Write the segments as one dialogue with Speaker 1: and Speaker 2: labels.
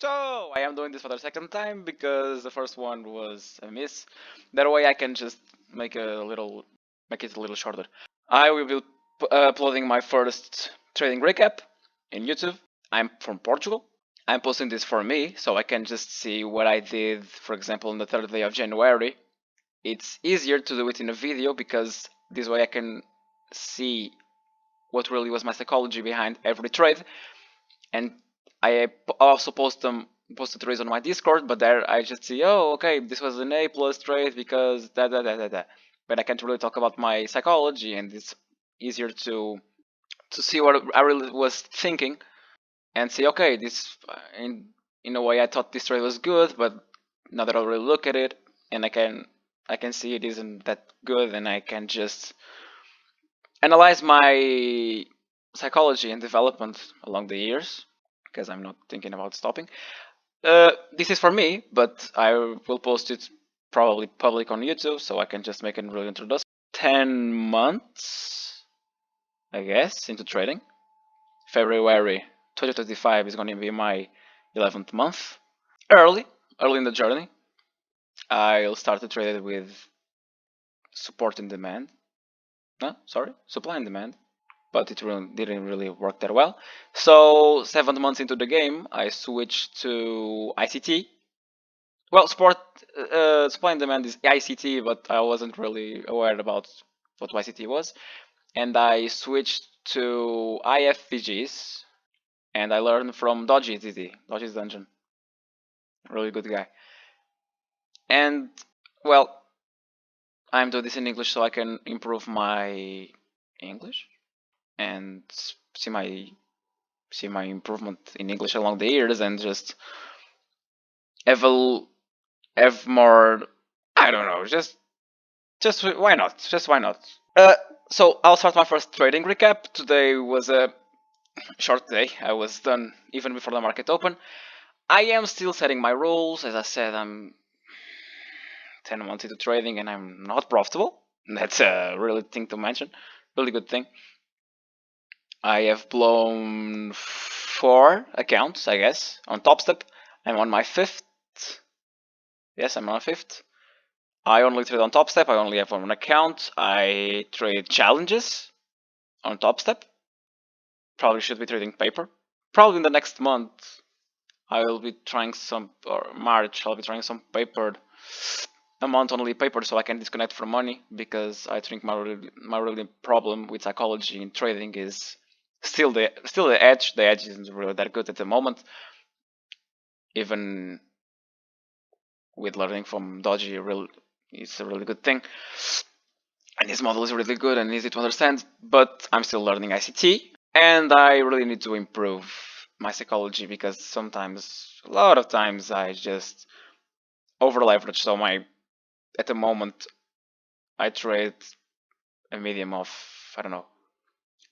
Speaker 1: So I am doing this for the second time because the first one was a miss. That way I can just make it a little shorter. I will be uploading my first trading recap in YouTube. I'm from Portugal. I'm posting this for me so I can just see what I did, for example, on the third day of January. It's easier to do it in a video because this way I can see what really was my psychology behind every trade, and I also post the trades on my Discord, but there I just see, oh, okay, this was an A plus trade because da da da da da. But I can't really talk about my psychology, and it's easier to see what I really was thinking and say, okay, this in a way I thought this trade was good, but now that I really look at it, and I can see it isn't that good, and I can just analyze my psychology and development along the years because I'm not thinking about stopping. This is for me, but I will post it probably public on YouTube, so I can just make a real introduction. 10 months, I guess, into trading. February 2025 is going to be my 11th month. Early, early in the journey, I'll start to trade it with support and demand. No, sorry, supply and demand. But it really didn't really work that well. So 7 months into the game, I switched to ICT. Well, supply and demand is ICT, but I wasn't really aware about what ICT was, and I switched to IFVGs, and I learned from Dodgy DD, Dodgy's Dungeon, really good guy. And well, I'm doing this in English so I can improve my English and see my improvement in English along the years, and just have have more. I don't know, just why not? Just why not? So I'll start my first trading recap. Today was a short day. I was done even before the market open. I am still setting my rules. As I said, I'm 10 months into trading and I'm not profitable. That's a really thing to mention. Really good thing. I have blown 4 accounts, I guess, on Top Step. I'm on my 5th. Yes, I'm on my 5th. I only trade on Top Step. I only have one account. I trade challenges on Top Step. Probably should be trading paper. Probably in the next month, I will be trying some, or March, I'll be trying some papered amount only paper so I can disconnect from money, because I think my really problem with psychology in trading is still the edge. The edge isn't really that good at the moment. Even with learning from Dodgy, it's a really good thing. And his model is really good and easy to understand, but I'm still learning ICT, and I really need to improve my psychology because a lot of times, I just over leverage. So at the moment, I trade a medium of, I don't know,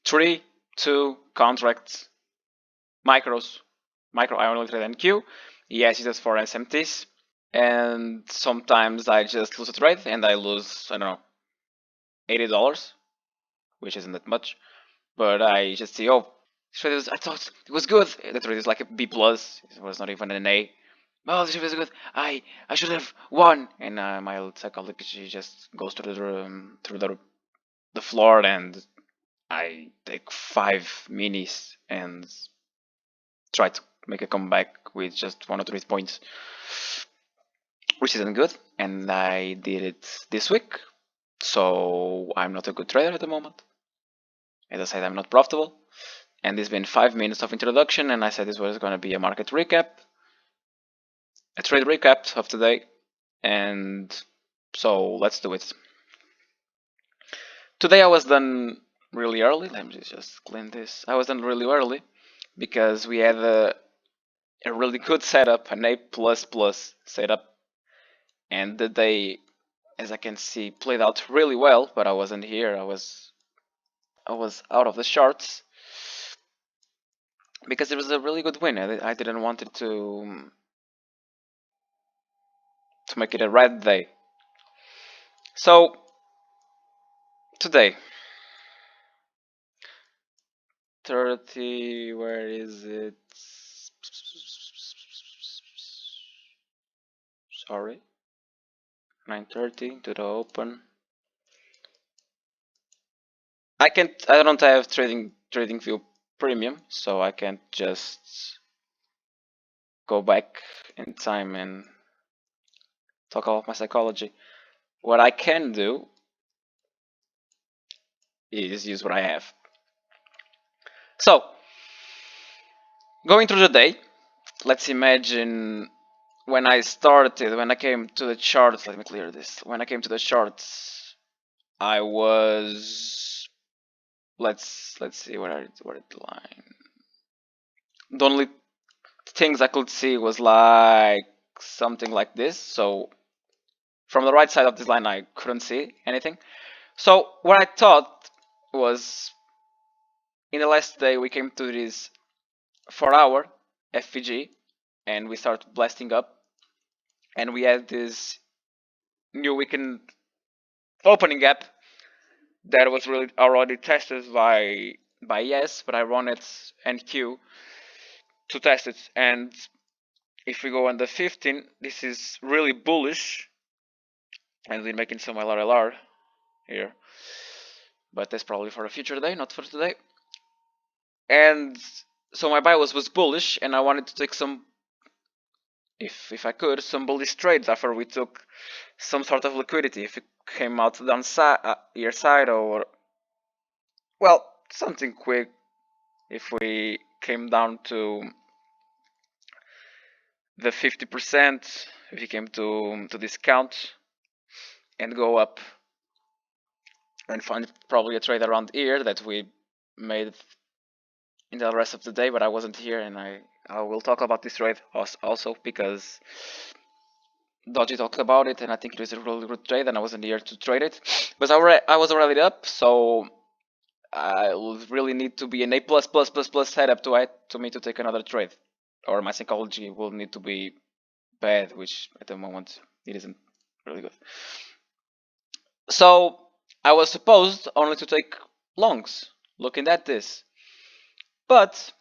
Speaker 1: 3, 2 contracts, micros, I only trade NQ, yes, it's for SMTs, and sometimes I just lose a trade and I lose, I don't know, $80, which isn't that much. But I just see, oh, I thought it was good. The trade is like a B plus. It was not even an A. Oh, this trade is good. I should have won. And my psychology just goes through the floor, and I take 5 minis and try to make a comeback with just 1 or 2 points, which isn't good. And I did it this week, so I'm not a good trader at the moment. As I said, I'm not profitable. And it's been 5 minutes of introduction, and I said this was going to be a market recap, a trade recap of today, and so let's do it. Today I was done really early. Let me just clean this. I was done really early because we had a really good setup, an A plus plus setup, and the day, as I can see, played out really well. But I wasn't here. I was out of the charts because it was a really good win. I didn't want it to make it a red day. So today, 30, where is it? Sorry. 9:30 to the open. I don't have TradingView Premium, so I can't just go back in time and talk about my psychology. What I can do is use what I have. So, going through the day, let's imagine when I came to the charts, let me clear this. When I came to the charts, I was, let's see, where the line. The only things I could see was like something like this. So from the right side of this line, I couldn't see anything. So what I thought was, in the last day we came to this 4-hour FVG and we started blasting up, and we had this new weekend opening gap that was really already tested by Yes, but I run it NQ to test it. And if we go on the 15, this is really bullish, and we're making some LRLR here, but that's probably for a future day, not for today. And so my buy was bullish, and I wanted to take some, if I could, some bullish trades after we took some sort of liquidity. If it came out downside, your side, or well, something quick. If we came down to the 50%, if we came to discount and go up and find probably a trade around here that we made in the rest of the day, but I wasn't here, and I will talk about this trade also because Dodgy talked about it, and I think it was a really good trade, and I wasn't here to trade it. But I was already up, so I would really need to be an A plus plus plus plus setup to me to take another trade, or my psychology will need to be bad, which at the moment it isn't really good. So I was supposed only to take longs, looking at this, but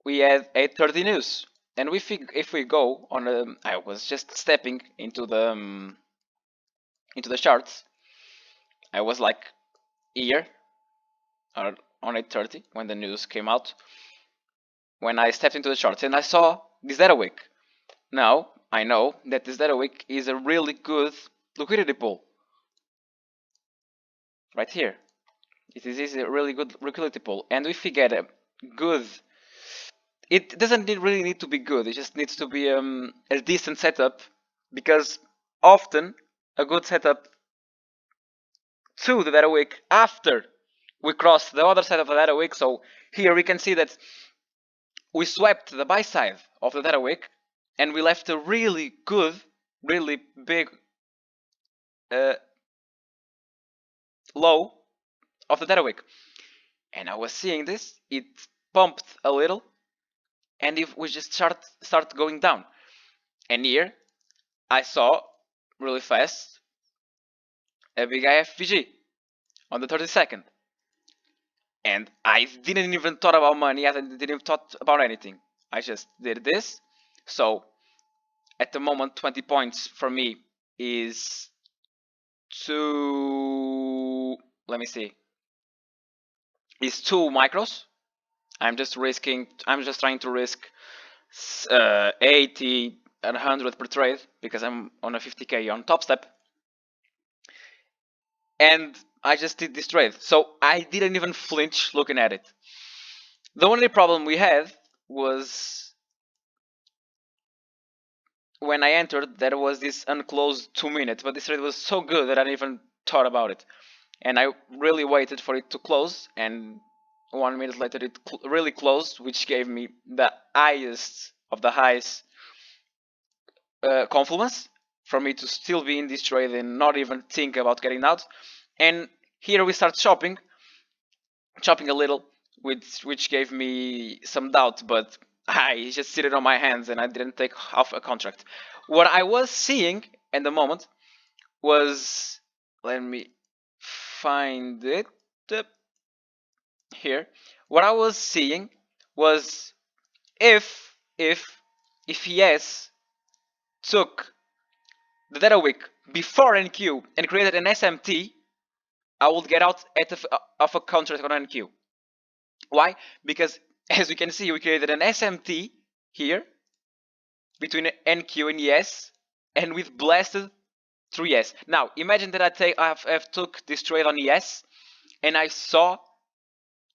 Speaker 1: we had 8:30 news, and if we go on, I was just stepping into the charts. I was like here or on 8:30 when the news came out. When I stepped into the charts and I saw this data wick. Now I know that this data wick is a really good liquidity pool. Right here, it is a really good liquidity pool, and if we get a good, it doesn't really need to be good. It just needs to be a decent setup, because often a good setup to the data wick after we cross the other side of the data wick. So here we can see that we swept the buy side of the data wick, and we left a really good, really big low of the data wick. And I was seeing this, it pumped a little, and if we just start going down. And here I saw really fast a big IFVG on the 32nd. And I didn't even thought about money, I didn't even thought about anything. I just did this. So at the moment 20 points for me is two, let me see, is 2 micros. I'm just trying to risk 80 and 100 per trade because I'm on a 50k on Top Step, and I just did this trade, so I didn't even flinch looking at it. The only problem we had was when I entered, there was this unclosed 2 minutes, but this trade was so good that I didn't even thought about it, and I really waited for it to close, and 1 minute later it really closed, which gave me the highest of the highs confluence for me to still be in this trade and not even think about getting out. And here we start chopping a little, which gave me some doubt, but I just sit it on my hands and I didn't take half a contract. What I was seeing at the moment was, let me find it here. What I was seeing was if Yes took the data wick before NQ and created an SMT, I would get out of a contract on NQ. Why? Because as you can see, we created an SMT here between NQ and ES, and we've blasted through ES. Now imagine that I've took this trade on ES, and I saw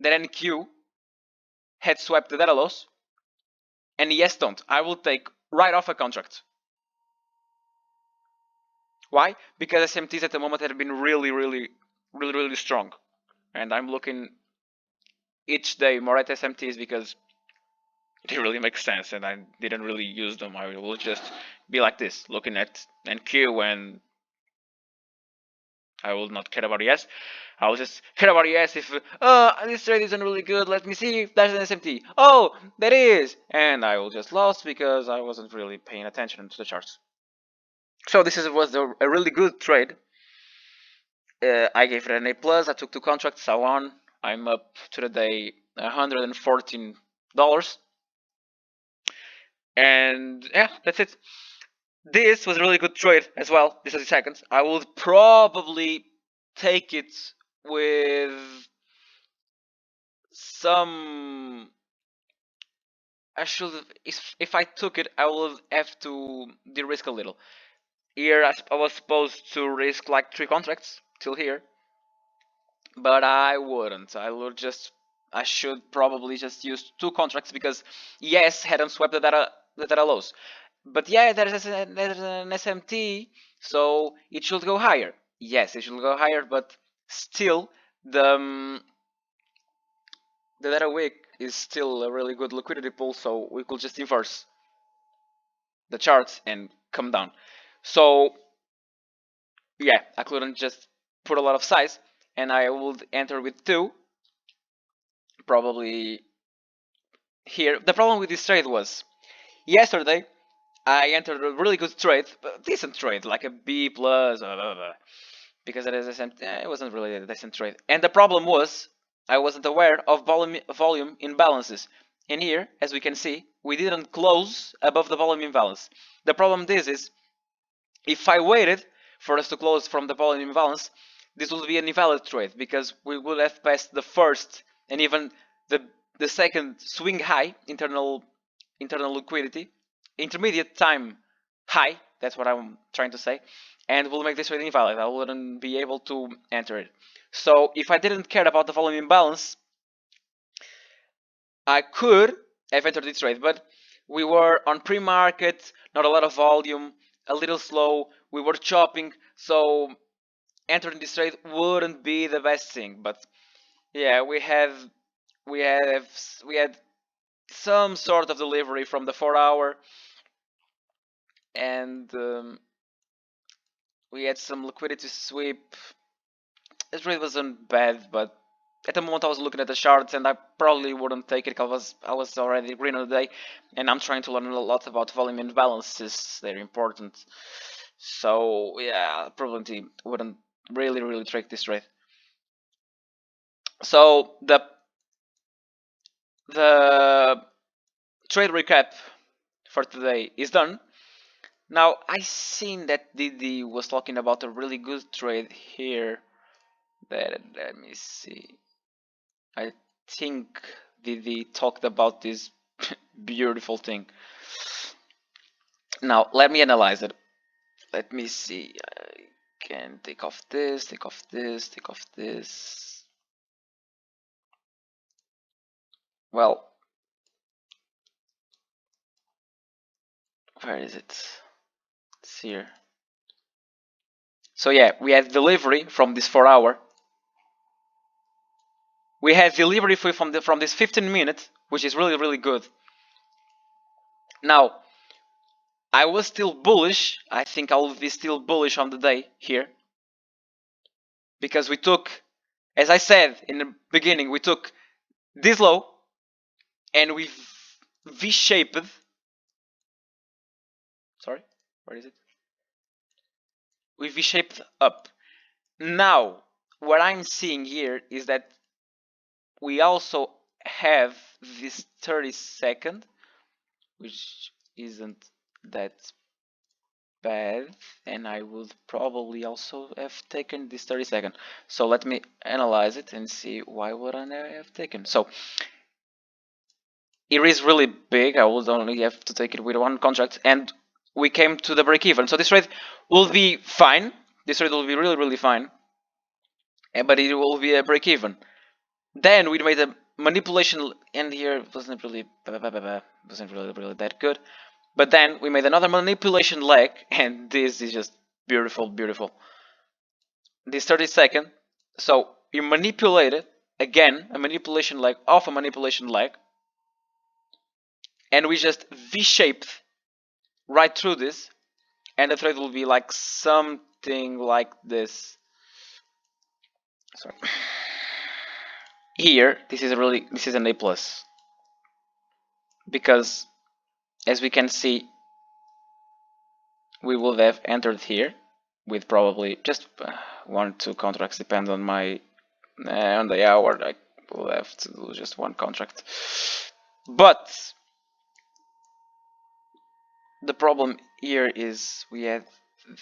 Speaker 1: that NQ had swept the data loss, and ES don't. I will take right off a contract. Why? Because SMTs at the moment have been really strong, and I'm looking each day more at SMTs because they really make sense, and I didn't really use them. I will just be like this, looking at NQ, and I will not care about ES. I will just care about ES if this trade isn't really good. Let me see if there's an SMT. Oh, there is, and I will just lost because I wasn't really paying attention to the charts. So this was a really good trade. I gave it an A plus. I took 2 contracts. I won. I'm up to the day $114, and yeah, that's it. This was a really good trade as well. This is the second. I would probably take it with some. I should, if I took it, I would have to de-risk a little. Here I was supposed to risk like 3 contracts till here, but I wouldn't. I should probably just use 2 contracts because yes, hadn't swept the data lows. But yeah, there's an SMT, so it should go higher. Yes, it should go higher, but still the data wick is still a really good liquidity pool, so we could just inverse the charts and come down. So yeah, I couldn't just put a lot of size, and I would enter with 2, probably here. The problem with this trade was yesterday I entered a really good trade, a decent trade, like a B plus, because it wasn't really a decent trade. And the problem was I wasn't aware of volume imbalances. And here, as we can see, we didn't close above the volume imbalance. The problem is if I waited for us to close from the volume imbalance, this would be an invalid trade because we would have passed the first and even the second swing high internal liquidity, intermediate time high. That's what I'm trying to say, and will make this trade invalid. I wouldn't be able to enter it. So if I didn't care about the volume imbalance, I could have entered this trade, but we were on pre-market, not a lot of volume, a little slow. We were chopping, so entering this trade wouldn't be the best thing. But yeah, we had some sort of delivery from the 4-hour, and we had some liquidity sweep. It really wasn't bad, but at the moment I was looking at the charts and I probably wouldn't take it because I was already green on the day, and I'm trying to learn a lot about volume imbalances. They're important. So yeah, probably wouldn't really take this trade. So the trade recap for today is done. Now I seen that Didi was talking about a really good trade here. Let me see. I think Didi talked about this beautiful thing. Now let me analyze it. Let me see. I can take off this, take off this, take off this. Well, where is it? It's here. So yeah, we had delivery from this 4-hour. We had delivery from this 15 minutes, which is really good. Now, I was still bullish. I think I'll be still bullish on the day here. Because we took, as I said in the beginning, we took this low and we V-shaped. Sorry, where is it? We V-shaped up. Now, what I'm seeing here is that we also have this 30-second, which isn't that bad, and I would probably also have taken this 30-second. So let me analyze it and see why would I have taken. So it is really big. I would only have to take it with one contract, and we came to the break even. So this trade will be fine. This trade will be really fine, but it will be a break even. Then we made a manipulation, and here wasn't really that good. But then we made another manipulation leg, and this is just beautiful. This 30-second. So you manipulate it again, a manipulation leg off a manipulation leg, and we just V-shaped right through this, and the trade will be like something like this. Sorry. Here, this is an A plus, because as we can see, we would have entered here with probably just 1-2 contracts, depend on my on the hour. I will have to do just one contract, but the problem here is we have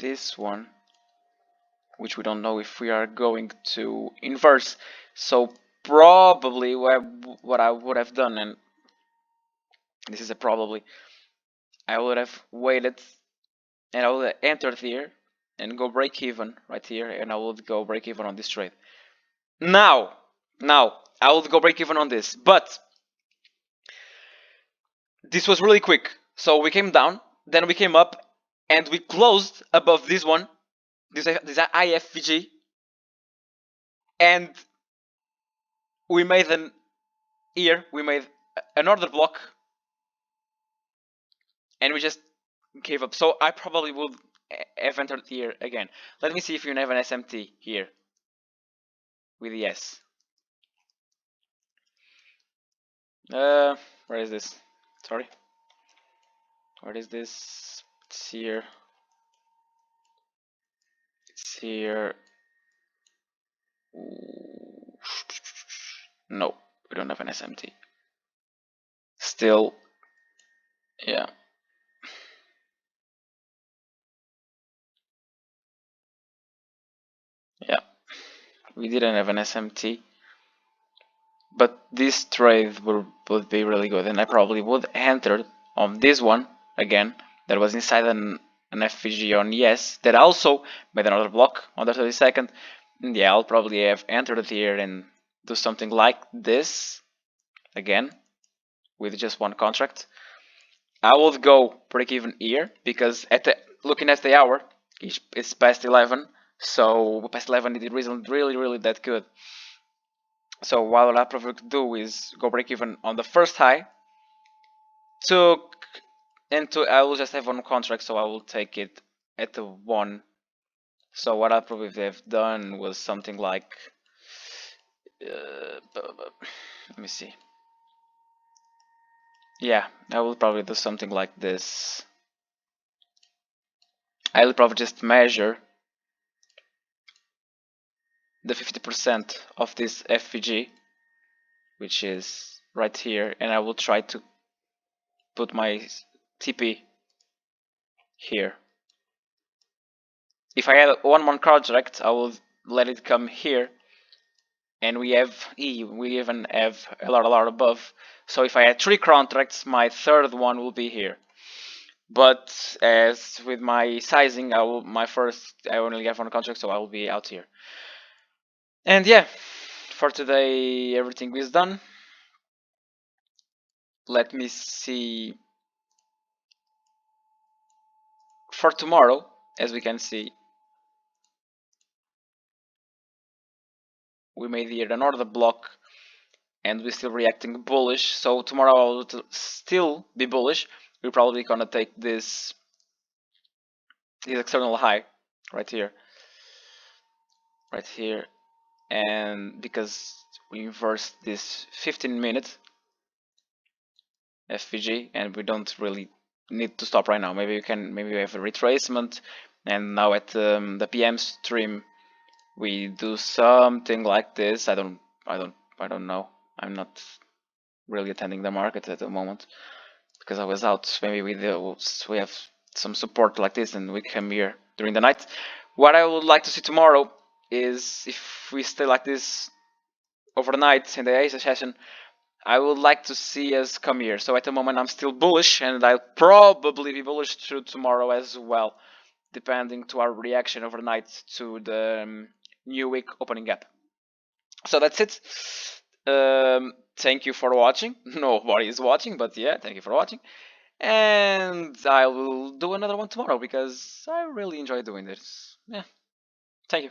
Speaker 1: this one, which we don't know if we are going to inverse. So probably what I would have done, and this is a probably, I would have waited, and I would have entered here and go break even right here, and I would go break even on this trade. Now I would go break even on this, but this was really quick. So we came down, then we came up, and we closed above this one, this IFVG, and we made an here, we made an order block, and we just gave up. So I probably would have entered here again. Let me see if you have an SMT here with the S. Where is this? Sorry. Where is this? It's here. It's here. No, we don't have an SMT. Still, yeah. Yeah, we didn't have an SMT, but this trade would be really good, and I probably would enter on this one again. That was inside an FVG on yes. That also made another block on the 32nd. And yeah, I'll probably have entered here and do something like this again with just one contract. I would go break even here because looking at the hour, it's past 11. So past 11 it isn't really that good. So what I prefer to do is go break even on the first high. I will just have one contract, so I will take it at the one. So what I probably have done was something like, let me see. Yeah, I will probably do something like this. I will probably just measure the 50% of this FVG, which is right here, and I will try to put my TP here. If I had one more contract, I will let it come here, and we even have a lot above. So if I had 3 contracts, my third one will be here. But as with my sizing, I only have one contract, so I will be out here. And yeah, for today everything is done. Let me see. For tomorrow, as we can see, we made here another block, and we're still reacting bullish. So tomorrow I will still be bullish. We're probably gonna take this external high right here, and because we inverse this 15-minute FVG, and we don't really need to stop right now. Maybe we have a retracement, and now at the PM stream we do something like this. I don't know. I'm not really attending the market at the moment because I was out. Maybe we have some support like this and we come here during the night. What I would like to see tomorrow is if we stay like this overnight in the Asia session, I would like to see us come here. So at the moment I'm still bullish, and I'll probably be bullish through tomorrow as well, depending to our reaction overnight to the new week opening gap. So that's it. Thank you for watching. Nobody is watching, but yeah, thank you for watching. And I will do another one tomorrow because I really enjoy doing this. Yeah, thank you.